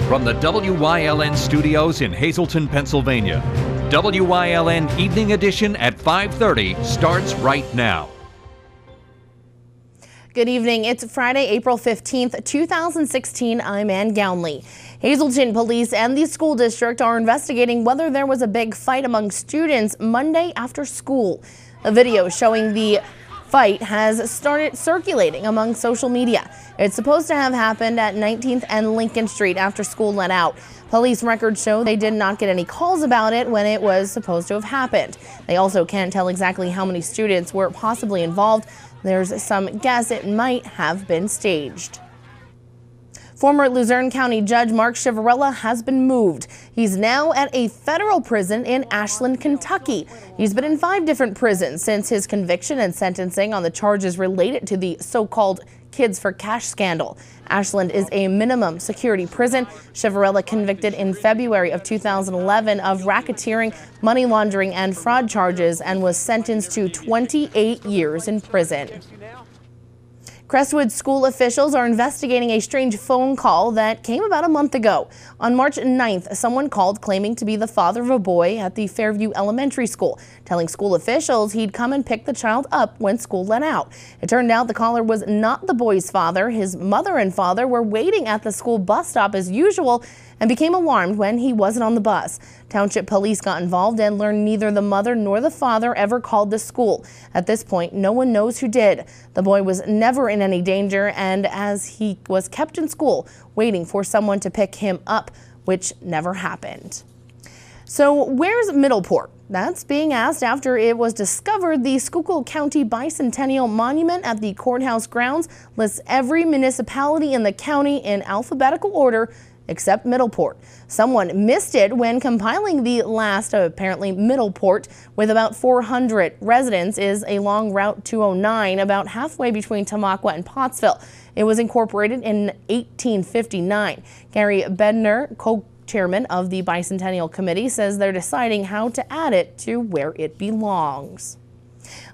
From the WYLN studios in Hazleton, Pennsylvania, WYLN Evening Edition at 5:30 starts right now. Good evening. It's Friday, April 15th, 2016. I'm Ann Gownley. Hazleton police and the school district are investigating whether there was a big fight among students Monday after school. A video showing the fight has started circulating among social media. It's supposed to have happened at 19th and Lincoln Street after school let out. Police records show they did not get any calls about it when it was supposed to have happened. They also can't tell exactly how many students were possibly involved. There's some guess it might have been staged. Former Luzerne County Judge Mark Chivarella has been moved. He's now at a federal prison in Ashland, Kentucky. He's been in 5 different prisons since his conviction and sentencing on the charges related to the so-called Kids for Cash scandal. Ashland is a minimum security prison. Chivarella, convicted in February of 2011 of racketeering, money laundering, and fraud charges, and was sentenced to 28 years in prison. Crestwood school officials are investigating a strange phone call that came about a month ago. On March 9th, someone called claiming to be the father of a boy at the Fairview Elementary School, telling school officials he'd come and pick the child up when school let out. It turned out the caller was not the boy's father. His mother and father were waiting at the school bus stop as usual and became alarmed when he wasn't on the bus. Township police got involved and learned neither the mother nor the father ever called the school. At this point, no one knows who did. The boy was never in any danger, and as he was kept in school, waiting for someone to pick him up, which never happened. So where's Middleport? That's being asked after it was discovered the Schuylkill County Bicentennial Monument at the courthouse grounds lists every municipality in the county in alphabetical order except Middleport. Someone missed it when compiling the last of apparently Middleport, with about 400 residents, is along Route 209, about halfway between Tamaqua and Pottsville. It was incorporated in 1859. Gary Bedner, co-chairman of the Bicentennial Committee, says they're deciding how to add it to where it belongs.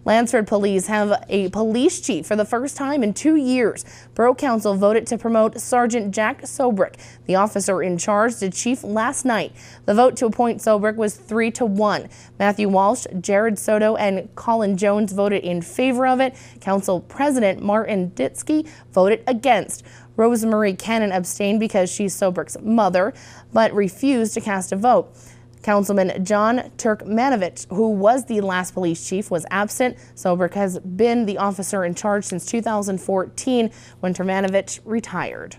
Lansford police have a police chief for the first time in 2 years. Borough Council voted to promote Sergeant Jack Sobrick, the officer in charge, to chief last night. The vote to appoint Sobrick was 3-1. Matthew Walsh, Jared Soto, and Colin Jones voted in favor of it. Council President Martin Ditsky voted against. Rosemarie Cannon abstained because she's Sobrick's mother, but refused to cast a vote. Councilman John Turkmanovich, who was the last police chief, was absent. Sobrick has been the officer in charge since 2014 when Turkmanovich retired.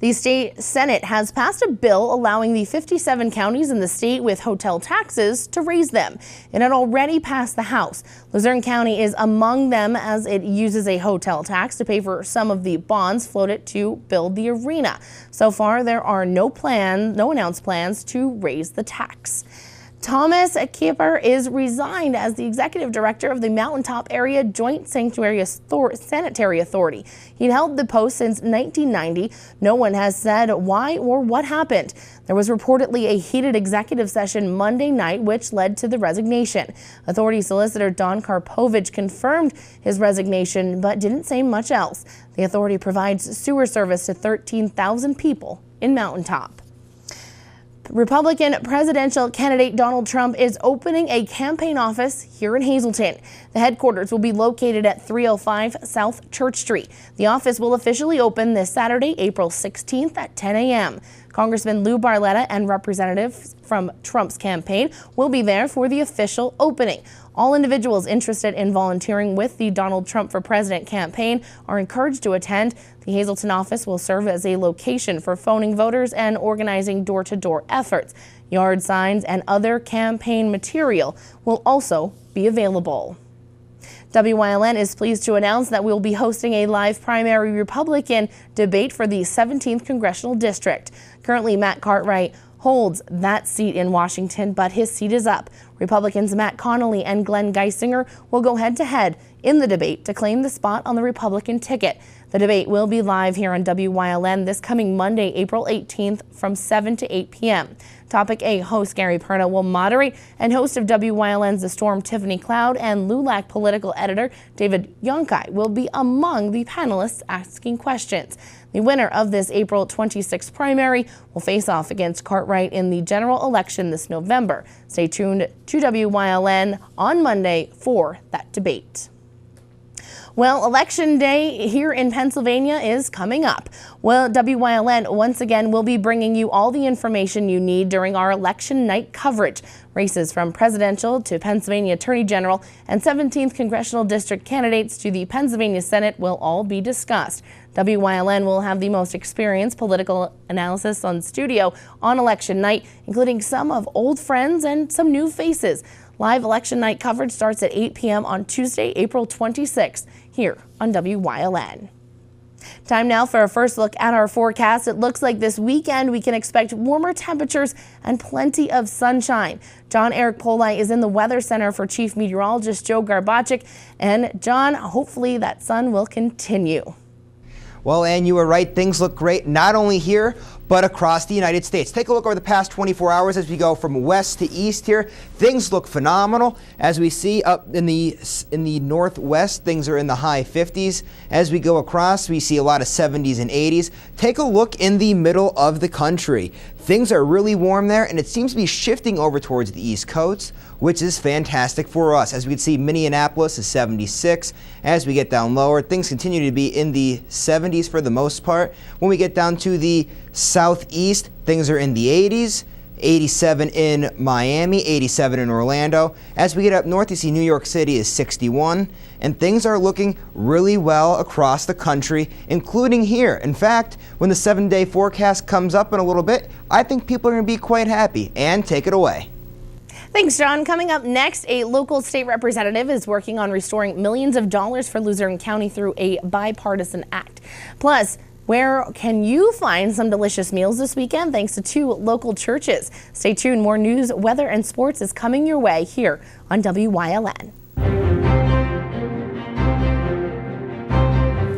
The state Senate has passed a bill allowing the 57 counties in the state with hotel taxes to raise them. It had already passed the House. Luzerne County is among them, as it uses a hotel tax to pay for some of the bonds floated to build the arena. So far, there are no announced plans to raise the tax. Thomas Kieper is resigned as the executive director of the Mountaintop Area Joint Sanitary Authority. He'd held the post since 1990. No one has said why or what happened. There was reportedly a heated executive session Monday night, which led to the resignation. Authority Solicitor Don Karpovich confirmed his resignation, but didn't say much else. The authority provides sewer service to 13,000 people in Mountaintop. Republican presidential candidate Donald Trump is opening a campaign office here in Hazleton. The headquarters will be located at 305 South Church Street. The office will officially open this Saturday, April 16th at 10 a.m. Congressman Lou Barletta and representatives from Trump's campaign will be there for the official opening. All individuals interested in volunteering with the Donald Trump for President campaign are encouraged to attend. The Hazleton office will serve as a location for phoning voters and organizing door-to-door efforts. Yard signs and other campaign material will also be available. WYLN is pleased to announce that we will be hosting a live primary Republican debate for the 17th Congressional District. Currently, Matt Cartwright holds that seat in Washington, but his seat is up. Republicans Matt Connolly and Glenn Geisinger will go head-to-head in the debate to claim the spot on the Republican ticket. The debate will be live here on WYLN this coming Monday, April 18th from 7 to 8 p.m. Topic A host Gary Perna will moderate, and host of WYLN's The Storm, Tiffany Cloud, and LULAC political editor David Yonkai will be among the panelists asking questions. The winner of this April 26th primary will face off against Cartwright in the general election this November. Stay tuned to WYLN on Monday for that debate. Well, Election Day here in Pennsylvania is coming up. Well, WYLN once again will be bringing you all the information you need during our election night coverage. Races from presidential to Pennsylvania Attorney General and 17th Congressional District candidates to the Pennsylvania Senate will all be discussed. WYLN will have the most experienced political analysis on studio on election night, including some of old friends and some new faces. Live election night coverage starts at 8 p.m. on Tuesday, April 26th, here on WYLN. Time now for a first look at our forecast. It looks like this weekend we can expect warmer temperatures and plenty of sunshine. John Eric Polai is in the Weather Center for Chief Meteorologist Joe Garbacik. And John, hopefully that sun will continue. Well, Ann, you were right. Things look great, not only here, but across the United States. Take a look over the past 24 hours as we go from west to east here. Things look phenomenal. As we see up in the northwest, things are in the high 50s. As we go across, we see a lot of 70s and 80s. Take a look in the middle of the country. Things are really warm there, and it seems to be shifting over towards the East Coast, which is fantastic for us. As we can see, Minneapolis is 76. As we get down lower, things continue to be in the 70s for the most part. When we get down to the southeast, things are in the 80s. 87 in Miami, 87 in Orlando. As we get up north, you see New York City is 61, and things are looking really well across the country, including here. In fact, when the 7-day forecast comes up in a little bit, I think people are going to be quite happy. And take it away. Thanks, John. Coming up next, a local state representative is working on restoring millions of dollars for Luzerne County through a bipartisan act. Plus, where can you find some delicious meals this weekend thanks to 2 local churches? Stay tuned. More news, weather, and sports is coming your way here on WYLN.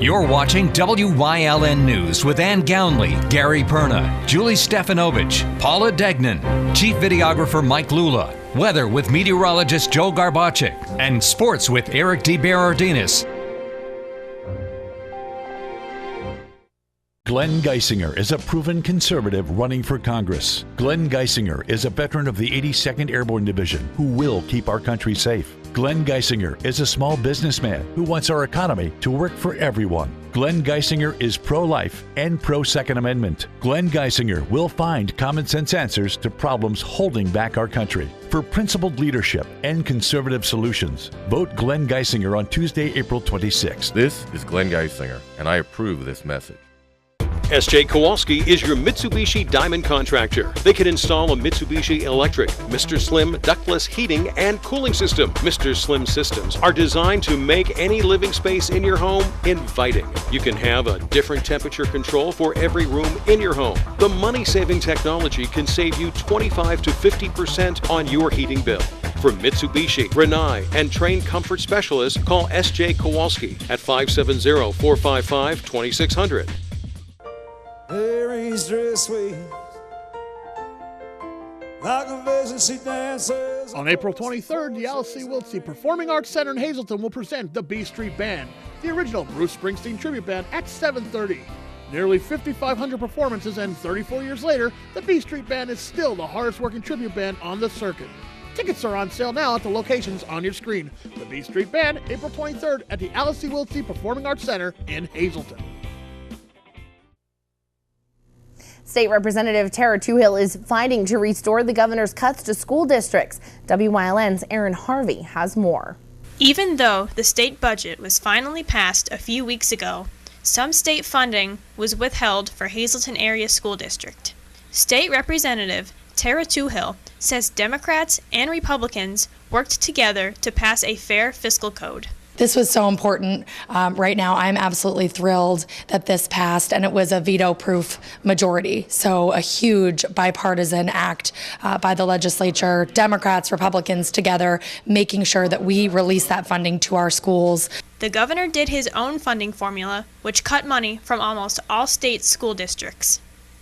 You're watching WYLN News with Ann Gownley, Gary Perna, Julie Stefanovich, Paula Degnan, Chief Videographer Mike Lula, weather with meteorologist Joe Garbacik, and sports with Eric DeBerardinis. Glenn Geisinger is a proven conservative running for Congress. Glenn Geisinger is a veteran of the 82nd Airborne Division who will keep our country safe. Glenn Geisinger is a small businessman who wants our economy to work for everyone. Glenn Geisinger is pro-life and pro-Second Amendment. Glenn Geisinger will find common sense answers to problems holding back our country. For principled leadership and conservative solutions, vote Glenn Geisinger on Tuesday, April 26th. This is Glenn Geisinger, and I approve this message. S.J. Kowalski is your Mitsubishi Diamond contractor. They can install a Mitsubishi electric, Mr. Slim ductless heating and cooling system. Mr. Slim systems are designed to make any living space in your home inviting. You can have a different temperature control for every room in your home. The money-saving technology can save you 25 to 50% on your heating bill. For Mitsubishi, Rinnai, and trained comfort specialists, call S.J. Kowalski at 570-455-2600. Mary's dress waves like a vision she dances. On April 23rd, the Alice Wiltsey Performing Arts Center in Hazleton will present the B Street Band, the original Bruce Springsteen tribute band, at 7:30. Nearly 5,500 performances, and 34 years later, the B Street Band is still the hardest working tribute band on the circuit. Tickets are on sale now at the locations on your screen. The B Street Band, April 23rd at the Alice Wiltsey Performing Arts Center in Hazleton. State Representative Tara Toohill is fighting to restore the governor's cuts to school districts. WYLN's Aaron Harvey has more. Even though the state budget was finally passed a few weeks ago, some state funding was withheld for Hazleton Area School District. State Representative Tara Toohill says Democrats and Republicans worked together to pass a fair fiscal code. This was so important. Right now, I'm absolutely thrilled that this passed, and it was a veto-proof majority. So a huge bipartisan act by the legislature, Democrats, Republicans together, making sure that we release that funding to our schools. The governor did his own funding formula, which cut money from almost all state school districts.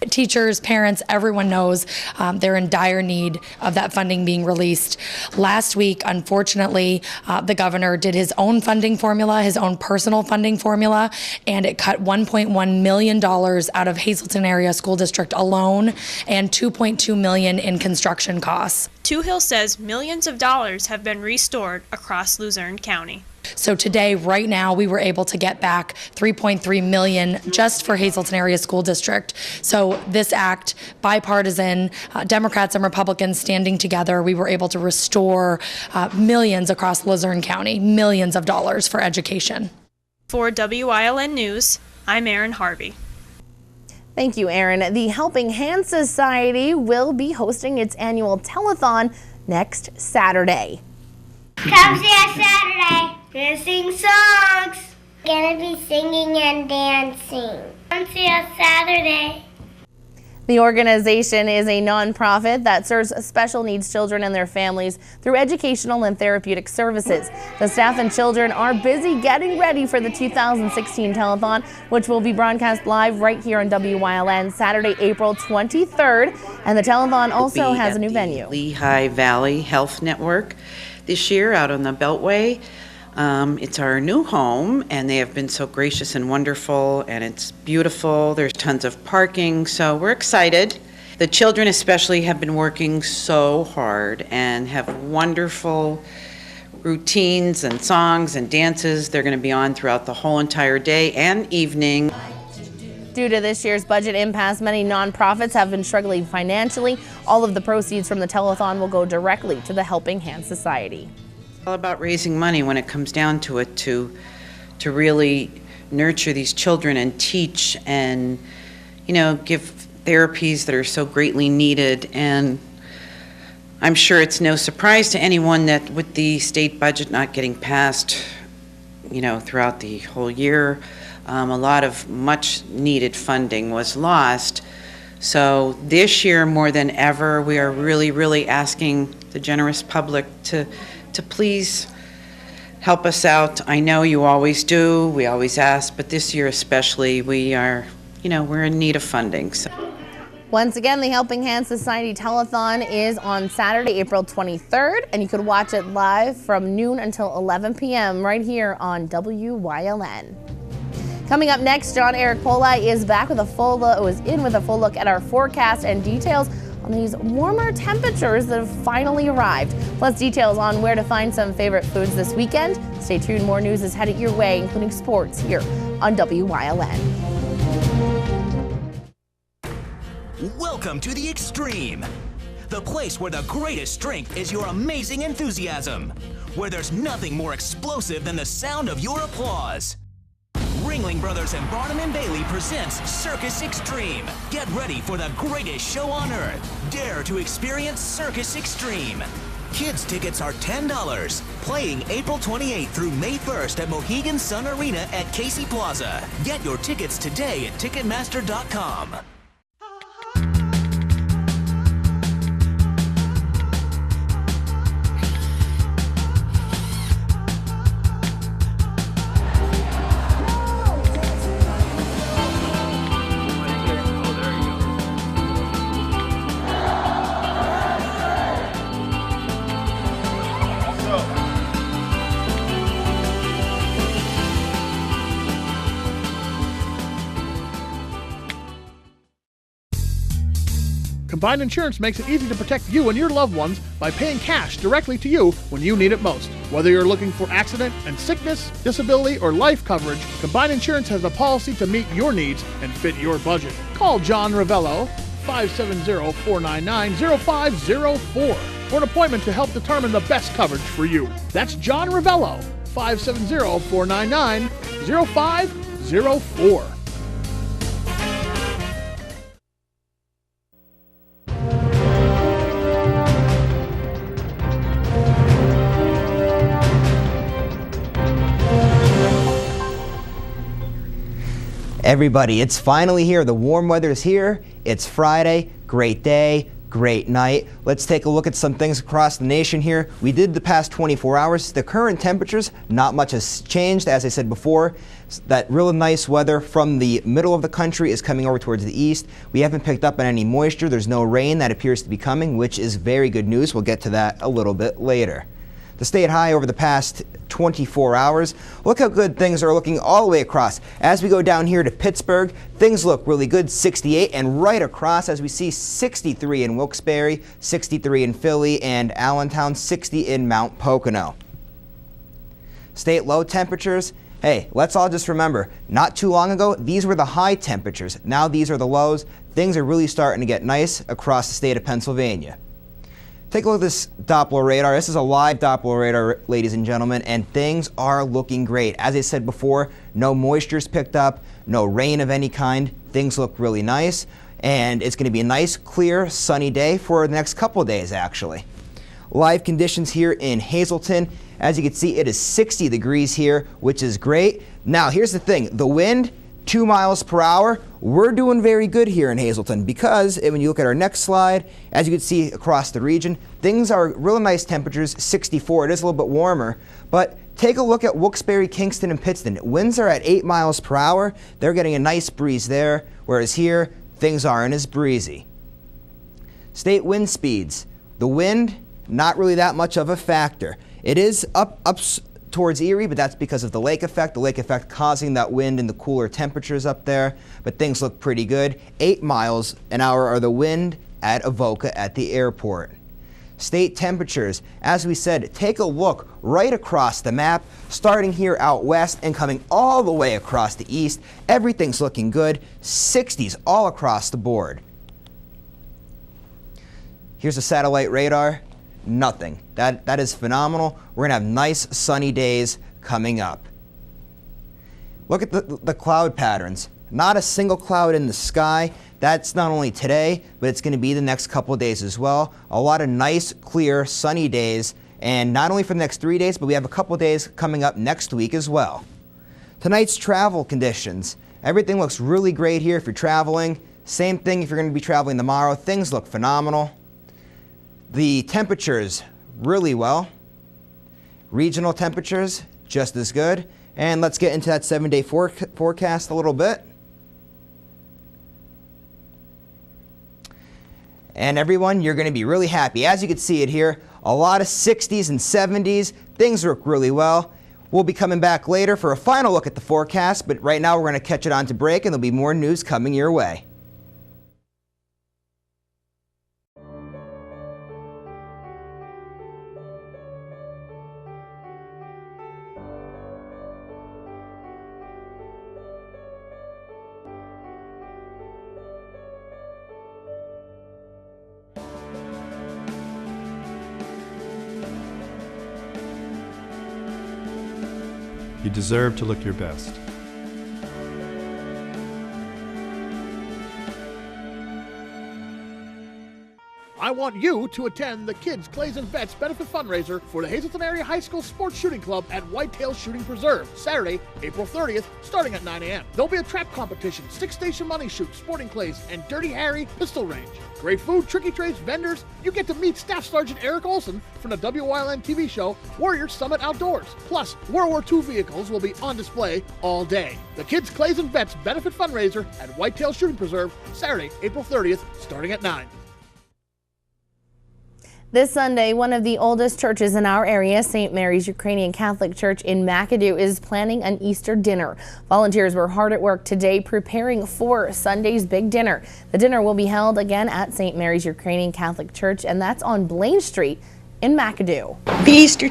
Teachers, parents, everyone knows they're in dire need of that funding being released. Last week, unfortunately, the governor did his own funding formula, his own personal funding formula, and it cut $1.1 million out of Hazleton Area School District alone and $2.2 million in construction costs. Toohill says millions of dollars have been restored across Luzerne County. So today, right now, we were able to get back $3.3 million just for Hazleton Area School District. So this act, bipartisan, Democrats and Republicans standing together, we were able to restore millions across Luzerne County, millions of dollars for education. For WYLN News, I'm Erin Harvey. Thank you, Erin. The Helping Hand Society will be hosting its annual telethon next Saturday. Come see us Saturday. Gonna sing songs. Gonna be singing and dancing. Come see us Saturday. The organization is a nonprofit that serves special needs children and their families through educational and therapeutic services. The staff and children are busy getting ready for the 2016 telethon, which will be broadcast live right here on WYLN Saturday, April 23rd. And the telethon also has a new venue. Lehigh Valley Health Network this year out on the Beltway. It's our new home, and they have been so gracious and wonderful, and it's beautiful. There's tons of parking, so we're excited. The children especially have been working so hard and have wonderful routines and songs and dances. They're going to be on throughout the whole entire day and evening. Due to this year's budget impasse, many nonprofits have been struggling financially. All of the proceeds from the telethon will go directly to the Helping Hand Society. It's all about raising money when it comes down to it, to really nurture these children and teach and, give therapies that are so greatly needed. And I'm sure it's no surprise to anyone that with the state budget not getting passed, throughout the whole year, a lot of much needed funding was lost. So this year more than ever, we are really, really asking the generous public to please help us out. I know you always do, we always ask, but this year especially, we are, we're in need of funding. So. Once again, the Helping Hand Society telethon is on Saturday, April 23rd, and you can watch it live from noon until 11 p.m. right here on WYLN. Coming up next, John Eric Pola is back with a full look at our forecast and details on these warmer temperatures that have finally arrived. Plus details on where to find some favorite foods this weekend. Stay tuned, more news is headed your way, including sports here on WYLN. Welcome to the Extreme, the place where the greatest strength is your amazing enthusiasm, where there's nothing more explosive than the sound of your applause. Ringling Brothers and Barnum & Bailey presents Circus Extreme. Get ready for the greatest show on earth. Dare to experience Circus Extreme. Kids tickets are $10, playing April 28th through May 1st at Mohegan Sun Arena at Casey Plaza. Get your tickets today at Ticketmaster.com. Combined Insurance makes it easy to protect you and your loved ones by paying cash directly to you when you need it most. Whether you're looking for accident and sickness, disability, or life coverage, Combined Insurance has a policy to meet your needs and fit your budget. Call John Ravello, 570-499-0504 for an appointment to help determine the best coverage for you. That's John Ravello, 570-499-0504. Everybody, it's finally here. The warm weather is here. It's Friday. Great day. great night. Let's take a look at some things across the nation here. We did the past 24 hours. The current temperatures, not much has changed. As I said before, that real nice weather from the middle of the country is coming over towards the east. We haven't picked up on any moisture. There's no rain that appears to be coming, which is very good news. We'll get to that a little bit later. The state high over the past 24 hours. Look how good things are looking all the way across. As we go down here to Pittsburgh, things look really good, 68, and right across as we see 63 in Wilkes-Barre, 63 in Philly, and Allentown, 60 in Mount Pocono. State low temperatures. Hey, let's all just remember, not too long ago, these were the high temperatures. Now these are the lows. Things are really starting to get nice across the state of Pennsylvania. Take a look at this Doppler radar. This is a live Doppler radar, ladies and gentlemen, and things are looking great. As I said before, no moisture's picked up, no rain of any kind. Things look really nice, and it's going to be a nice, clear, sunny day for the next couple of days, actually. Live conditions here in Hazleton. As you can see, it is 60 degrees here, which is great. Now, here's the thing. The wind, 2 miles per hour. We're doing very good here in Hazleton because when you look at our next slide, as you can see across the region, things are really nice temperatures, 64. It is a little bit warmer, but take a look at Wilkes-Barre, Kingston, and Pittston. Winds are at 8 miles per hour. They're getting a nice breeze there, whereas here, things aren't as breezy. State wind speeds. The wind, not really that much of a factor. It is up towards Erie, but that's because of the lake effect causing that wind and the cooler temperatures up there, but things look pretty good. 8 miles an hour are the wind at Avoca at the airport. State temperatures, as we said, take a look right across the map, starting here out west and coming all the way across the east. Everything's looking good, 60s all across the board. Here's a satellite radar. Nothing. That is phenomenal. We're going to have nice sunny days coming up. Look at the cloud patterns. Not a single cloud in the sky. That's not only today, but it's going to be the next couple of days as well. A lot of nice, clear, sunny days, and not only for the next 3 days, but we have a couple of days coming up next week as well. Tonight's travel conditions. Everything looks really great here if you're traveling. Same thing if you're going to be traveling tomorrow. Things look phenomenal. The temperatures, really well. Regional temperatures, just as good. And let's get into that 7-day forecast a little bit. And everyone, you're going to be really happy. As you can see it here, a lot of 60s and 70s. Things look really well. We'll be coming back later for a final look at the forecast, but right now we're going to catch it on to break, and there'll be more news coming your way. You deserve to look your best. I want you to attend the Kids, Clays, and Vets benefit fundraiser for the Hazleton Area High School Sports Shooting Club at Whitetail Shooting Preserve, Saturday, April 30th, starting at 9 a.m. There'll be a trap competition, stick-station money shoot, sporting clays, and Dirty Harry pistol range. Great food, tricky trades, vendors. You get to meet Staff Sergeant Eric Olson from the Wyln TV show Warriors Summit Outdoors. Plus, World War II vehicles will be on display all day. The Kids, Clays, and Vets benefit fundraiser at Whitetail Shooting Preserve, Saturday, April 30th, starting at 9. This Sunday, one of the oldest churches in our area, St. Mary's Ukrainian Catholic Church in McAdoo, is planning an Easter dinner. Volunteers were hard at work today preparing for Sunday's big dinner. The dinner will be held again at St. Mary's Ukrainian Catholic Church, and that's on Blaine Street in McAdoo. The Easter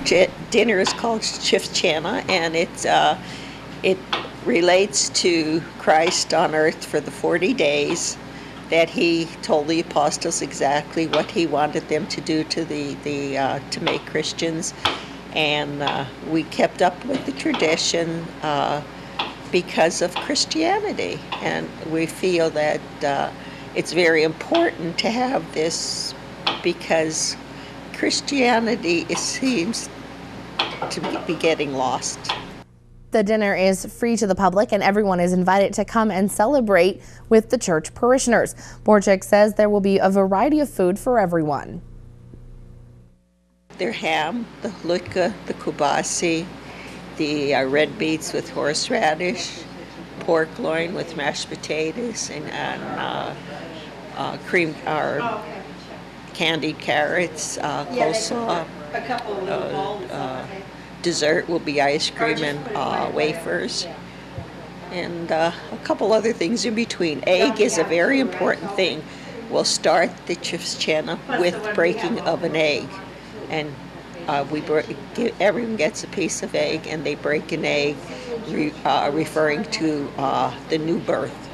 dinner is called Shifchana, and it relates to Christ on earth for the 40 days. That he told the apostles exactly what he wanted them to do to to make Christians, and we kept up with the tradition because of Christianity, and we feel that it's very important to have this because Christianity seems to be getting lost. The dinner is free to the public and everyone is invited to come and celebrate with the church parishioners. Borchik says there will be a variety of food for everyone. Their ham, the hlutka, the kubasi, the red beets with horseradish, pork loin with mashed potatoes, and cream or candied carrots, coleslaw. Dessert will be ice cream and wafers, and a couple other things in between. Egg is a very important thing. We'll start the chifschana with breaking of an egg, and everyone gets a piece of egg, and they break an egg, referring to the new birth.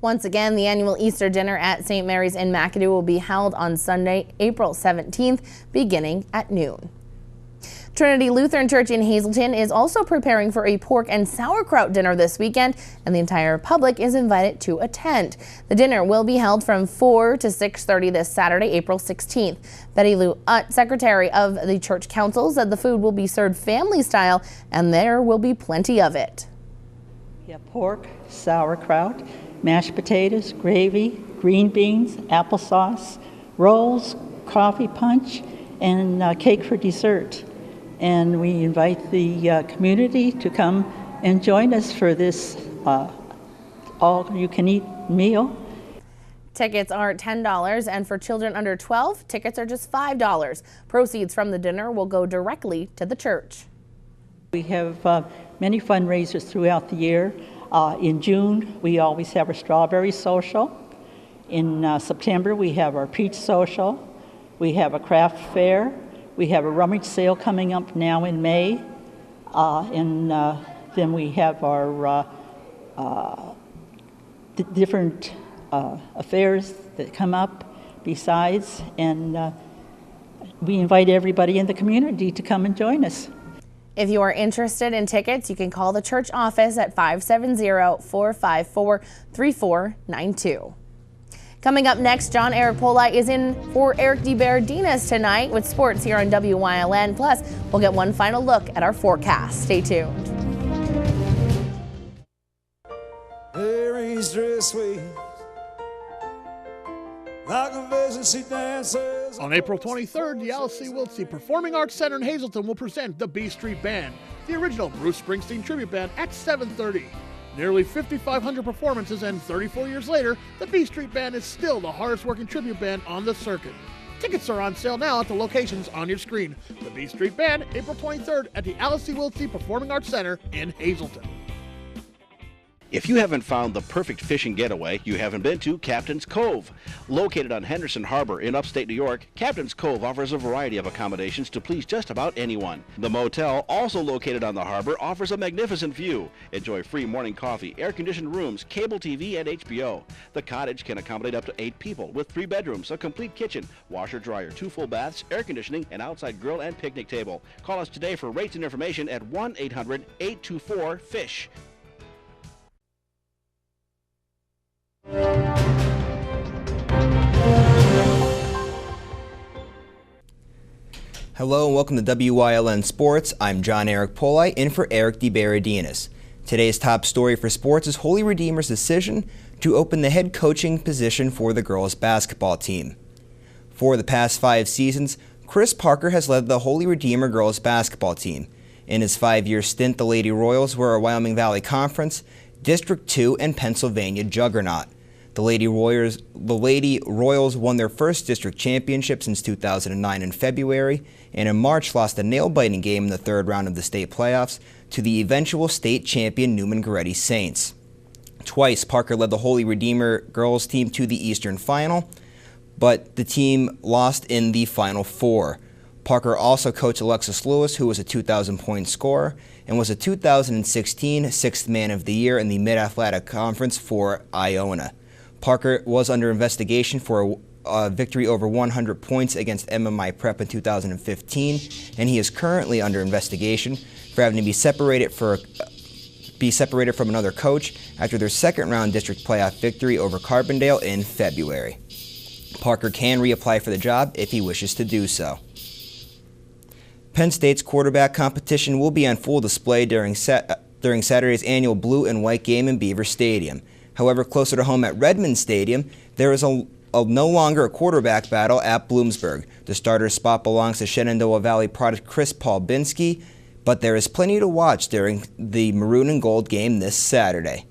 Once again, the annual Easter dinner at St. Mary's in McAdoo will be held on Sunday, April 17th, beginning at noon. Trinity Lutheran Church in Hazleton is also preparing for a pork and sauerkraut dinner this weekend, and the entire public is invited to attend. The dinner will be held from 4 to 6:30 this Saturday, April 16th. Betty Lou Utt, secretary of the church council, said the food will be served family style, and there will be plenty of it. We have pork, sauerkraut, mashed potatoes, gravy, green beans, applesauce, rolls, coffee punch, and cake for dessert. And we invite the community to come and join us for this all-you-can-eat meal. Tickets are $10, and for children under 12, tickets are just $5. Proceeds from the dinner will go directly to the church. We have many fundraisers throughout the year. In June, we always have our strawberry social. In September, we have our peach social. We have a craft fair. We have a rummage sale coming up now in May. And then we have our different affairs that come up besides. And we invite everybody in the community to come and join us. If you are interested in tickets, you can call the church office at 570-454-3492. Coming up next, John Eric Poli is in for Eric DeBardinas tonight with sports here on WYLN. Plus, we'll get one final look at our forecast. Stay tuned. On April 23rd, the L.C. Wiltsey Performing Arts Center in Hazleton will present the B Street Band, the original Bruce Springsteen tribute band, at 7:30. Nearly 5,500 performances, and 34 years later, the B Street Band is still the hardest working tribute band on the circuit. Tickets are on sale now at the locations on your screen. The B Street Band, April 23rd at the L.C. Wiltsey Performing Arts Center in Hazleton. If you haven't found the perfect fishing getaway, you haven't been to Captain's Cove. Located on Henderson Harbor in upstate New York, Captain's Cove offers a variety of accommodations to please just about anyone. The motel, also located on the harbor, offers a magnificent view. Enjoy free morning coffee, air-conditioned rooms, cable TV, and HBO. The cottage can accommodate up to 8 people with 3 bedrooms, a complete kitchen, washer-dryer, 2 full baths, air conditioning, an outside grill and picnic table. Call us today for rates and information at 1-800-824-FISH. Hello and welcome to WYLN Sports. I'm John Eric Poli in for Eric DeBardinas. Today's top story for sports is Holy Redeemer's decision to open the head coaching position for the girls basketball team. For the past 5 seasons, Chris Parker has led the Holy Redeemer girls basketball team. In his 5-year stint, the Lady Royals were a Wyoming Valley Conference, District 2, and Pennsylvania juggernaut. The Lady Royals won their first district championship since 2009 in February, and in March lost a nail-biting game in the 3rd round of the state playoffs to the eventual state champion Newman-Goretti Saints. Twice, Parker led the Holy Redeemer girls team to the Eastern Final, but the team lost in the Final Four. Parker also coached Alexis Lewis, who was a 2,000-point scorer, and was a 2016 Sixth Man of the Year in the Mid-Atlantic Conference for Iona. Parker was under investigation for a victory over 100 points against MMI Prep in 2015, and he is currently under investigation for having to be separated from another coach after their 2nd-round district playoff victory over Carbondale in February. Parker can reapply for the job if he wishes to do so. Penn State's quarterback competition will be on full display during during Saturday's annual blue and white game in Beaver Stadium. However, closer to home at Redmond Stadium, there is no longer a quarterback battle at Bloomsburg. The starter spot belongs to Shenandoah Valley product Chris Paulbinski, but there is plenty to watch during the maroon and gold game this Saturday.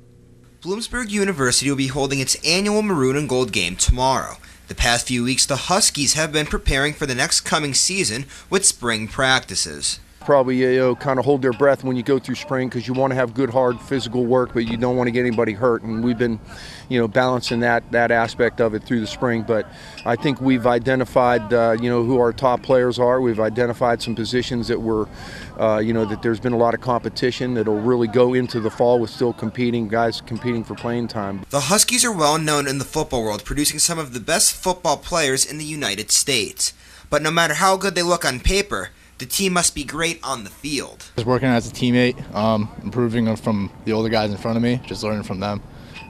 Bloomsburg University will be holding its annual maroon and gold game tomorrow. The past few weeks, the Huskies have been preparing for the next coming season with spring practices. Probably kind of hold their breath when you go through spring because you want to have good, hard physical work, but you don't want to get anybody hurt. And we've been, balancing that aspect of it through the spring. But I think we've identified, who our top players are. We've identified some positions that were, that there's been a lot of competition that'll really go into the fall with still guys competing for playing time. The Huskies are well known in the football world, producing some of the best football players in the United States. But no matter how good they look on paper, the team must be great on the field. Just working as a teammate, improving from the older guys in front of me, just learning from them,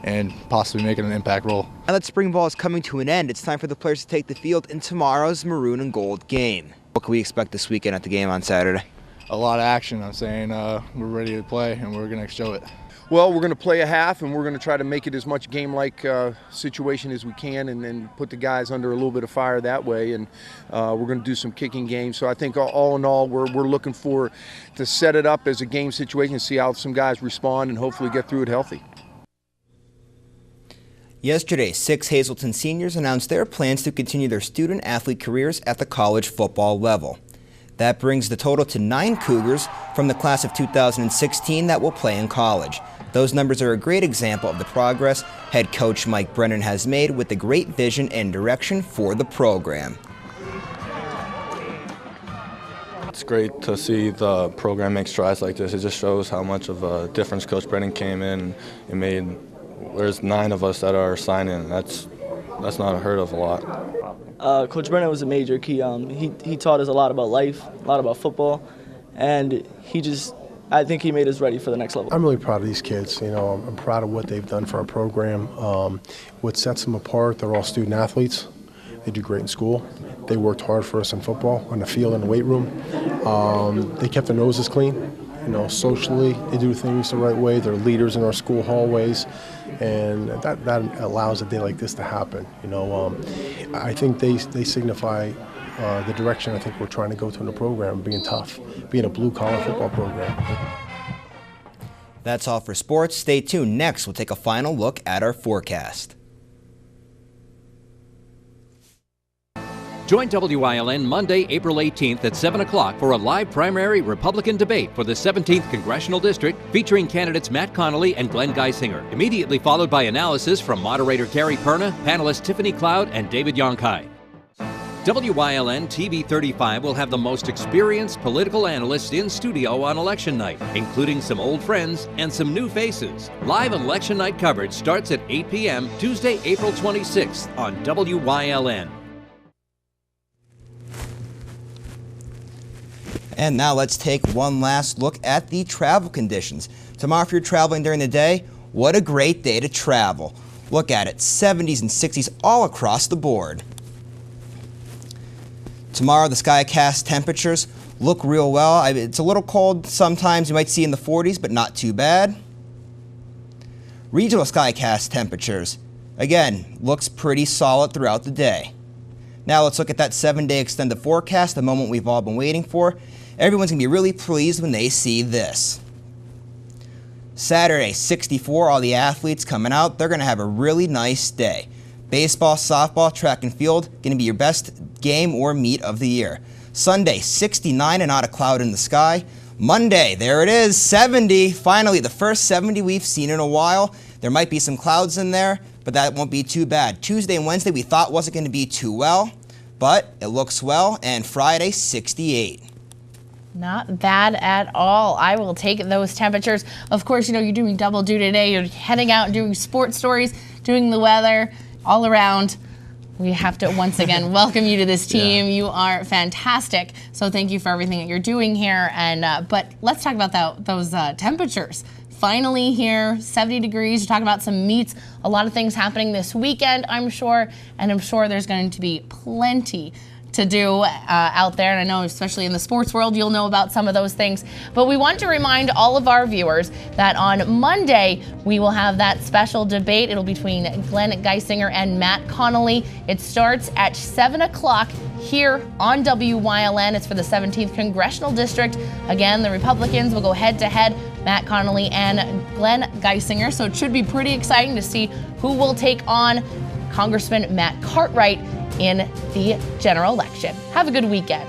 and possibly making an impact role. Now that spring ball is coming to an end, it's time for the players to take the field in tomorrow's maroon and gold game. What can we expect this weekend at the game on Saturday? A lot of action. I'm saying we're ready to play, and we're going to show it. Well, we're going to play a half, and we're going to try to make it as much game-like situation as we can and put the guys under a little bit of fire that way. And we're going to do some kicking games. So I think all in all, we're looking to set it up as a game situation, see how some guys respond, and hopefully get through it healthy. Yesterday, 6 Hazleton seniors announced their plans to continue their student-athlete careers at the college football level. That brings the total to 9 Cougars from the class of 2016 that will play in college. Those numbers are a great example of the progress head coach Mike Brennan has made with the great vision and direction for the program. It's great to see the program make strides like this. It just shows how much of a difference Coach Brennan came in and made. There's 9 of us that are signing. That's not unheard of a lot. Coach Brennan was a major key. He taught us a lot about life, a lot about football, and I think he made us ready for the next level. I'm really proud of these kids. I'm proud of what they've done for our program. What sets them apart, they're all student athletes. They do great in school. They worked hard for us in football, on the field, in the weight room. They kept their noses clean. Socially, they do things the right way. They're leaders in our school hallways, and that allows a day like this to happen. I think they signify the direction I think we're trying to go to in the program, being tough, being a blue-collar football program. That's all for sports. Stay tuned. Next, we'll take a final look at our forecast. Join WILN Monday, April 18th at 7 o'clock for a live primary Republican debate for the 17th Congressional District featuring candidates Matt Connolly and Glenn Geisinger, immediately followed by analysis from moderator Gary Perna, panelists Tiffany Cloud and David Yonkai. WILN TV 35 will have the most experienced political analysts in studio on election night, including some old friends and some new faces. Live election night coverage starts at 8 p.m. Tuesday, April 26th on WILN. And now let's take one last look at the travel conditions. Tomorrow, if you're traveling during the day, what a great day to travel. Look at it, 70s and 60s all across the board. Tomorrow, the skycast temperatures look real well. It's a little cold sometimes. You might see in the 40s, but not too bad. Regional skycast temperatures, again, looks pretty solid throughout the day. Now let's look at that 7-day extended forecast, the moment we've all been waiting for. Everyone's going to be really pleased when they see this. Saturday, 64, all the athletes coming out. They're going to have a really nice day. Baseball, softball, track and field, going to be your best game or meet of the year. Sunday, 69 and not a cloud in the sky. Monday, there it is, 70. Finally, the first 70 we've seen in a while. There might be some clouds in there, but that won't be too bad. Tuesday and Wednesday we thought wasn't going to be too well, but it looks well. And Friday, 68. Not bad at all. I will take those temperatures. Of course, you're doing double duty today. You're heading out and doing sports stories, doing the weather, all around. We have to once again welcome you to this team. Yeah. You are fantastic. So thank you for everything that you're doing here. And but let's talk about those temperatures. Finally here, 70 degrees. You're talking about some meets, a lot of things happening this weekend, I'm sure. And I'm sure there's going to be plenty to do out there, and I know especially in the sports world you'll know about some of those things. But we want to remind all of our viewers that on Monday we will have that special debate. It'll be between Glenn Geisinger and Matt Connolly. It starts at 7 o'clock here on WYLN. It's for the 17th Congressional District. Again, the Republicans will go head-to-head, Matt Connolly and Glenn Geisinger. So it should be pretty exciting to see who will take on Congressman Matt Cartwright in the general election. Have a good weekend.